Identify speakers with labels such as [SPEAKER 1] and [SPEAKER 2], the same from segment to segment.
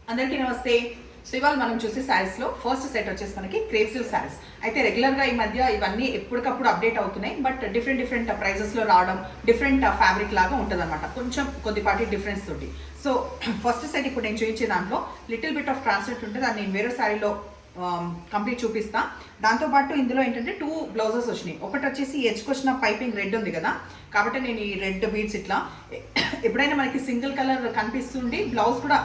[SPEAKER 1] అందరికీ నమస్తే. సో ఇవాళ మనం చూసే శారీస్లో ఫస్ట్ సెట్ వచ్చేసి మనకి క్రేప్ సిల్క్ శారీస్. అయితే రెగ్యులర్గా ఈ మధ్య ఇవన్నీ ఎప్పటికప్పుడు అప్డేట్ అవుతున్నాయి. బట్ డిఫరెంట్ ప్రైజెస్లో రావడం, డిఫరెంట్ ఫ్యాబ్రిక్ లాగా ఉంటుంది అనమాట, కొంచెం కొద్దిపాటి డిఫరెన్స్ తోటి. సో ఫస్ట్ సెట్ ఇప్పుడు నేను చూపించే దాంట్లో లిటిల్ బిట్ ఆఫ్ ట్రాన్స్లేట్ ఉంటుంది. అది నేను వేరే శారీలో కంప్లీట్ చూపిస్తా. దాంతోపాటు ఇందులో ఏంటంటే 2 బ్లౌజెస్ వచ్చినాయి. ఒకటి వచ్చేసి ఎడ్జ్కి వచ్చిన పైపింగ్ రెడ్ ఉంది కదా, కాబట్టి నేను ఈ రెడ్ బీడ్స్ ఇట్లా ఎప్పుడైనా మనకి సింగిల్ కలర్ కనిపిస్తుంది, బ్లౌజ్ కూడా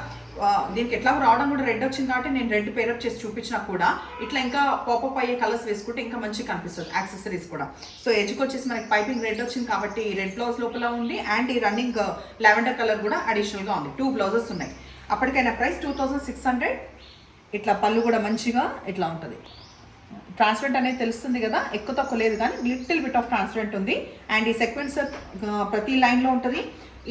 [SPEAKER 1] దీనికి ఎట్లా రావడం కూడా రెడ్ వచ్చింది కాబట్టి నేను రెడ్ పేరప్ చేసి చూపించినా కూడా ఇట్లా ఇంకా పాపప్ అయ్యే కలర్స్ వేసుకుంటే ఇంకా మంచిగా కనిపిస్తుంది యాక్సెసరీస్ కూడా. సో ఎడ్జ్కి వచ్చేసి మనకి పైపింగ్ రెడ్ వచ్చింది కాబట్టి రెడ్ బ్లౌజ్ లోపల ఉంది, అండ్ ఈ రన్నింగ్ లావెండర్ కలర్ కూడా అడిషనల్గా ఉంది. 2 బ్లౌజెస్ ఉన్నాయి. అప్పటికైనా ప్రైస్ 2600. ఇట్లా పళ్ళు కూడా మంచిగా ఇట్లా ఉంటుంది. ట్రాన్స్పరెంట్ అనేది తెలుస్తుంది కదా, ఎక్కువ తక్కువ లేదు కానీ లిటిల్ బిట్ ఆఫ్ ట్రాన్స్పరెంట్ ఉంది. అండ్ ఈ సెక్వెన్స్ ప్రతి లైన్లో ఉంటుంది.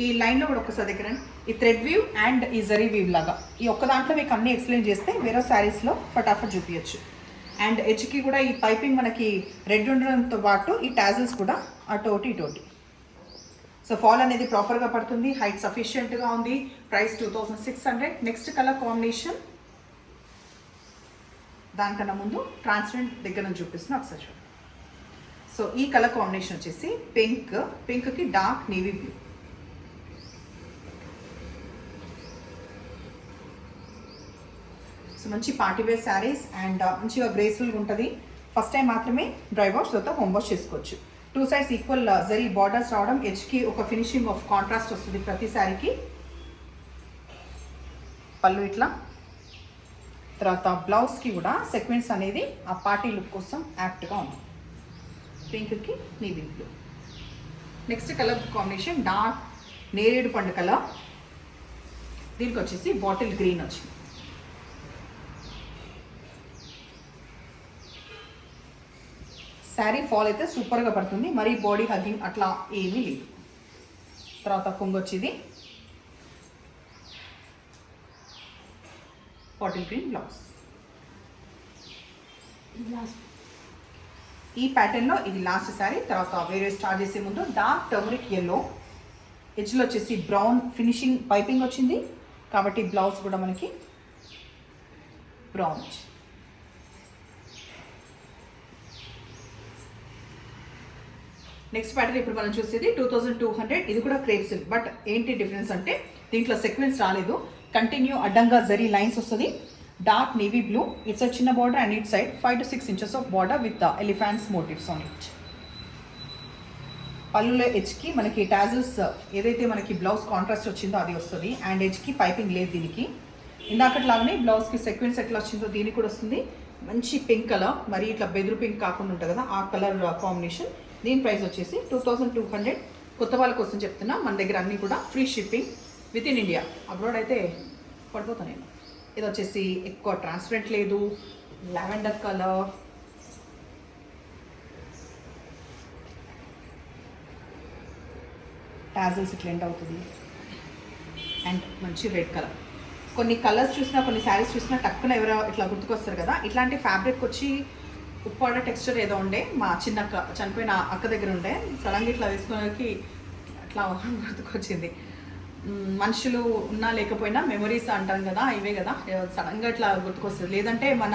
[SPEAKER 1] ఈ లైన్లో కూడా ఒకసారి దగ్గర ఈ థ్రెడ్ వీవ్ అండ్ ఈ జరీ వీవ్ లాగా ఈ ఒక్క దాంట్లో మీకు అన్నీ ఎక్స్ప్లెయిన్ చేస్తే వేరే శారీస్లో ఫటాఫట్ చూపించచ్చు. అండ్ ఎడ్జ్కి కూడా ఈ పైపింగ్ మనకి రెడ్ ఉండడంతో పాటు ఈ టాజిల్స్ కూడా అటోటి ఇటోటి. సో ఫాల్ అనేది ప్రాపర్గా పడుతుంది, హైట్ సఫిషియెంట్గా ఉంది. ప్రైస్ 2600. నెక్స్ట్ కలర్ కాంబినేషన్ దానికన్నా ముందు ట్రాన్స్పరెంట్ దగ్గర నుంచి చూపిస్తున్నా ఒకసారి చూడండి. సో ఈ కలర్ కాంబినేషన్ వచ్చేసి పింక్కి డార్క్ నేవీ బ్లూ. సో మంచి పార్టీవేర్ శారీస్ అండ్ మంచిగా గ్రేస్ఫుల్గా ఉంటుంది. ఫస్ట్ టైం మాత్రమే డ్రై వాష్ తర్వాత హోమ్ వాష్ చేసుకోవచ్చు. 2 సైడ్స్ ఈక్వల్ జరీ బార్డర్స్ రావడం, ఎడ్జ్కి ఒక ఫినిషింగ్ ఆఫ్ కాంట్రాస్ట్ వస్తుంది ప్రతి శారీకి. పళ్ళు ఇట్లా, తర్వాత బ్లౌజ్కి కూడా సెక్వెన్స్ అనేది ఆ పార్టీ లుక్ కోసం యాప్ట్గా ఉంది. పింక్కి navy blue. Next colour combination dark నేరేడు పండు కలర్. దీనికి వచ్చేసి బాటిల్ గ్రీన్ వచ్చింది. శారీ ఫాల్ అయితే సూపర్గా పడుతుంది, మరీ బాడీ హగ్గింగ్ అట్లా ఏమీ లేదు. తర్వాత కొంగు వచ్చేది బాటిల్ గ్రీన్ బ్లౌజ్. ఈ ప్యాటర్న్లో ఇది లాస్ట్ శారీ. తర్వాత వేరే స్టార్ట్ చేసే ముందు డార్క్ టర్మరిక్ ఎల్లో, ఎడ్జ్లో వచ్చేసి బ్రౌన్ ఫినిషింగ్ పైపింగ్ వచ్చింది కాబట్టి బ్లౌజ్ కూడా మనకి బ్రౌన్ వచ్చింది. నెక్స్ట్ ప్యాటర్న్ ఇప్పుడు మనం చూసేది 2200. ఇది కూడా క్రేప్ సిల్క్. బట్ ఏంటి డిఫరెన్స్ అంటే దీంట్లో సెక్వెన్స్ రాలేదు, కంటిన్యూ అడ్డంగా జరీ లైన్స్ వస్తుంది. Dark navy blue, it's a చిన్న border and it side 5 to 6 inches of border with elephants motives on it. పళ్ళులో ఎడ్జ్కి మనకి టాజిల్స్ ఏదైతే మనకి బ్లౌజ్ కాంట్రాస్ట్ వచ్చిందో అది వస్తుంది, అండ్ ఎడ్జ్కి పైపింగ్ లేదు దీనికి. ఇందాకట్లాగానే బ్లౌజ్కి సెక్వెన్స్ ఎట్లా వచ్చిందో దీనికి కూడా వస్తుంది. మంచి పింక్ కలర్, మరి ఇట్లా బెదురు పింక్ కాకుండా ఉంటుంది కదా ఆ కలర్ కాంబినేషన్. దీని ప్రైస్ వచ్చేసి 2200. కొత్త వాళ్ళ కోసం చెప్తున్నా, మన దగ్గర అన్నీ కూడా free shipping with in India. Abroad అయితే పడిపోతాను నేను. ఇది వచ్చేసి ఎక్కువ ట్రాన్స్పరెంట్ లేదు, లావెండర్ కలర్, టాజిల్స్ ఇట్లా ఎండ్ అవుతుంది, అండ్ మంచి రెడ్ కలర్. కొన్ని కలర్స్ చూసినా, కొన్ని శారీస్ చూసినా టక్కున ఎవరో ఇట్లా గుర్తుకొస్తారు కదా, ఇట్లాంటి ఫ్యాబ్రిక్ వచ్చి ఉప్పాడ టెక్స్చర్ ఏదో ఉండే మా చిన్న అక్క చనిపోయిన అక్క దగ్గర ఉండే, సడన్గా ఇట్లా వేసుకోవడానికి అట్లా గుర్తుకొచ్చింది. మనుషులు ఉన్నా లేకపోయినా మెమరీస్ అంటాం కదా, ఇవే కదా సడన్గా ఇట్లా గుర్తుకొస్తుంది. లేదంటే మన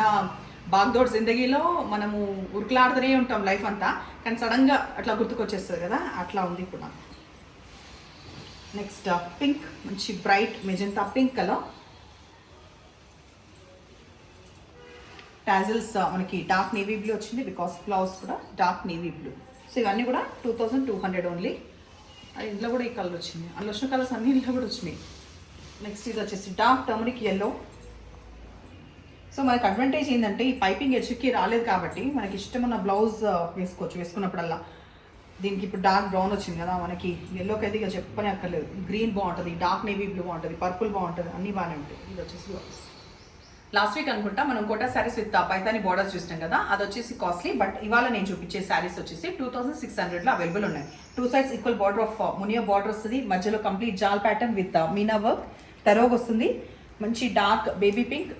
[SPEAKER 1] బాగ్దోడ్ జిందగీలో మనము ఉరుకులాడుతూనే ఉంటాం లైఫ్ అంతా, కానీ సడన్గా అట్లా గుర్తుకొచ్చేస్తుంది కదా, అట్లా ఉంది ఇప్పుడు నాకు. నెక్స్ట్ పింక్, మంచి bright magenta pink colour. Tassels మనకి డార్క్ నేవీ బ్లూ వచ్చింది, బికాస్ బ్లౌజ్ కూడా డార్క్ నేవీ బ్లూ. సో ఇవన్నీ కూడా 2200 ఓన్లీ. అది ఇందులో కూడా ఈ కలర్ వచ్చింది, అందులో వచ్చిన కలర్స్ అన్ని ఇంట్లో కూడా వచ్చినాయి. నెక్స్ట్ ఇది వచ్చేసి డార్క్ టర్మరిక్ ఎల్లో. సో మనకి అడ్వాంటేజ్ ఏంటంటే ఈ పైపింగ్ ఎడ్జ్కి రాలేదు కాబట్టి మనకి ఇష్టమైన బ్లౌజ్ వేసుకోవచ్చు వేసుకున్నప్పుడల్లా. దీనికి ఇప్పుడు డార్క్ బ్రౌన్ వచ్చింది కదా, మనకి ఎల్లోకి అయితే ఇక చెప్పనే అక్కర్లేదు. గ్రీన్ బాగుంటుంది, డార్క్ నేవీ బ్లూ బాగుంటుంది, పర్పుల్ బాగుంటుంది, అన్నీ బాగానే ఉంటాయి. ఇది వచ్చేసి బ్లౌజ్. లాస్ట్ వీక్ అనుకుంటా మనం కోటా శారీస్ విత్ పైతాని బార్డర్స్ చూసినాం కదా, అది వచ్చేసి కాస్ట్లీ. బట్ ఇవాళ నేను చూపించే శారీస్ వచ్చేసి 2600లో అవైలబుల్ ఉన్నాయి. 2 sides equal border of Muniya border వస్తుంది, మధ్యలో complete jaal pattern with meena work, తెరోగ్ వస్తుంది. మంచి dark baby pink,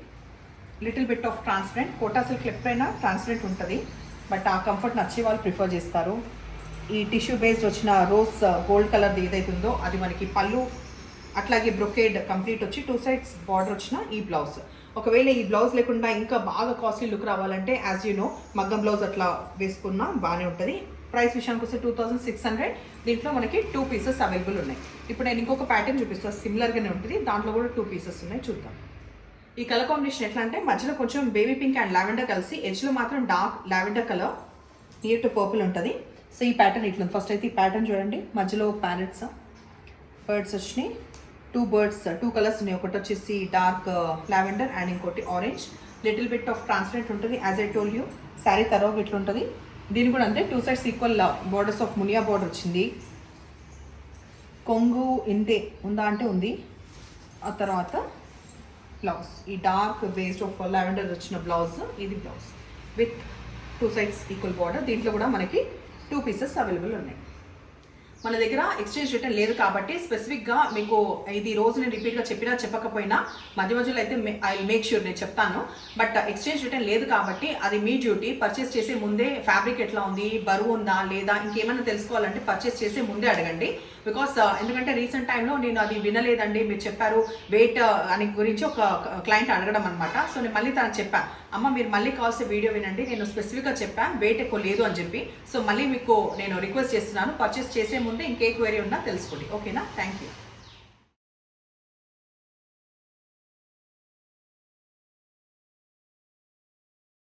[SPEAKER 1] little bit of transparent. Kota silk ఎప్పుడైనా ట్రాన్స్పరెంట్ ఉంటుంది, బట్ ఆ కంఫర్ట్ నచ్చే వాళ్ళు ప్రిఫర్ చేస్తారు. ఈ టిష్యూ బేస్డ్ వచ్చిన రోజ్ గోల్డ్ కలర్ ఏదైతే ఉందో అది మనకి పళ్ళు అట్లాగే బ్రొకేడ్ కంప్లీట్ వచ్చి 2 సైడ్స్ బార్డర్ వచ్చిన ఈ బ్లౌజ్. ఒకవేళ ఈ బ్లౌజ్ లేకుండా ఇంకా బాగా కాస్ట్లీ లుక్ రావాలంటే యాజ్ యూ నో మగ్గం బ్లౌజ్ అట్లా వేసుకున్నా బాగానే ఉంటుంది. ప్రైస్ విషయానికి వస్తే 2600. దీంట్లో మనకి 2 పీసెస్ అవైలబుల్ ఉన్నాయి. ఇప్పుడు నేను ఇంకొక ప్యాటర్న్ చూపిస్తాను, సిమిలర్గానే ఉంటుంది, దాంట్లో కూడా 2 పీసెస్ ఉన్నాయి, చూద్దాం. ఈ కలర్ కాంబినేషన్ ఎట్లా అంటే మధ్యలో కొంచెం బేబీ పింక్ అండ్ లావెండర్ కలిసి, ఎడ్జ్లో మాత్రం dark lavender colour near to purple ఉంటుంది. సో ఈ ప్యాటర్న్ ఇట్లా. ఫస్ట్ అయితే ఈ ప్యాటర్న్ చూడండి, మధ్యలో ప్యారెట్స్ బర్డ్స్ వచ్చినాయి, 2 బర్డ్స్ 2 కలర్స్ ఉన్నాయి. ఒకటి వచ్చేసి డార్క్ లావెండర్ అండ్ ఇంకోటి orange. Little bit of transparent ఉంటుంది as I told you. Sari తర్వాత ఇట్లా ఉంటుంది. దీని కూడా అంతే 2 sides equal borders of Muniya border వచ్చింది. కొంగు ఇంతే ఉందా అంటే ఉంది. ఆ తర్వాత బ్లౌజ్ ఈ డార్క్ బేస్డ్ ఆఫ్ లావెండర్ వచ్చిన బ్లౌజ్, ఇది blouse with 2 sides equal border. దీంట్లో కూడా మనకి 2 పీసెస్ అవైలబుల్ ఉన్నాయి. మన దగ్గర ఎక్స్చేంజ్ రిటర్న్ లేదు కాబట్టి స్పెసిఫిక్గా మీకు ఇది రోజు నేను రిపీట్గా చెప్పినా చెప్పకపోయినా మధ్య మధ్యలో అయితే ఐ మేక్ ష్యూర్ నేను చెప్తాను. బట్ ఎక్స్చేంజ్ రిటర్న్ లేదు కాబట్టి అది మీ డ్యూటీ. పర్చేస్ చేసే ముందే ఫ్యాబ్రిక్ ఎట్లా ఉంది, బరువు ఉందా లేదా ఇంకేమైనా తెలుసుకోవాలంటే పర్చేస్ చేసే ముందే అడగండి. బికాస్ ఎందుకంటే రీసెంట్ టైంలో నేను అది వినలేదండి, మీరు చెప్పారు వెయిట్ అని గురించి ఒక క్లయింట్ అడగడం అనమాట. సో నేను మళ్ళీ తనకు చెప్పాను, అమ్మ మీరు మళ్ళీ కావాల్సిన వీడియో వినండి, నేను స్పెసిఫిక్గా చెప్పాను వెయిట్ ఎక్కువ లేదు అని చెప్పి. సో మళ్ళీ మీకు నేను రిక్వెస్ట్ చేస్తున్నాను, పర్చేస్ చేసే ముందే ఇంకే క్వైరీ ఉన్నా తెలుసుకోండి. ఓకేనా? Thank you.